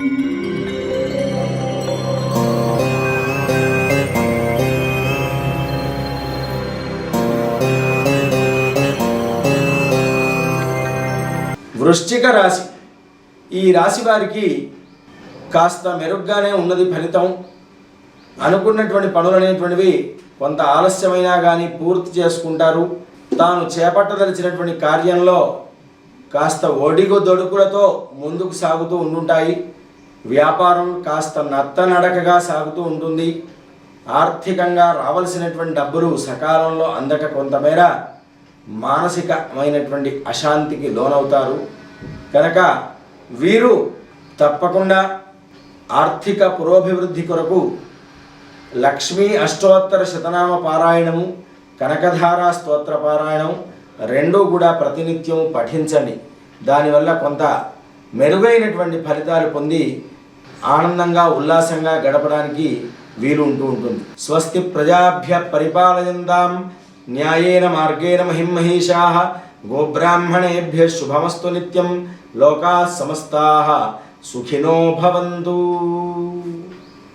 వృశ్చిక రాశి. ఈ రాశి వారికి కాస్త మెరుగ్గానే ఉన్నది ఫలితం. అనుకున్నటువంటి పనులు అనేటువంటివి కొంత ఆలస్యమైనా కానీ పూర్తి చేసుకుంటారు. తాను చేపట్టదలిచినటువంటి కార్యంలో కాస్త ఒడిగు దొడుకులతో ముందుకు సాగుతూ ఉంటుంటాయి. వ్యాపారం కాస్త నత్తనడకగా సాగుతూ ఉంటుంది. ఆర్థికంగా రావలసినటువంటి డబ్బులు సకాలంలో అందక కొంతమేర మానసికమైనటువంటి అశాంతికి లోనవుతారు. కనుక వీరు తప్పకుండా ఆర్థిక పురోభివృద్ధి కొరకు లక్ష్మీ అష్టోత్తర శతనామ పారాయణము, కనకధార స్తోత్ర పారాయణం రెండూ కూడా ప్రతినిత్యం పఠించండి. దానివల్ల కొంత మెరుగైనటువంటి ఫలితాలు పొంది ఆనందంగా ఉల్లాసంగా గడపడానికి వీలు ఉంటుంది. స్వస్తి ప్రజాభ్య పరిపాలయంతాం న్యాయేన మార్గేణ మహిమహీషాః గోబ్రాహ్మణేభ్య శుభమస్తు నిత్యం. లోకాః సమస్తాః సుఖినో భవంతు.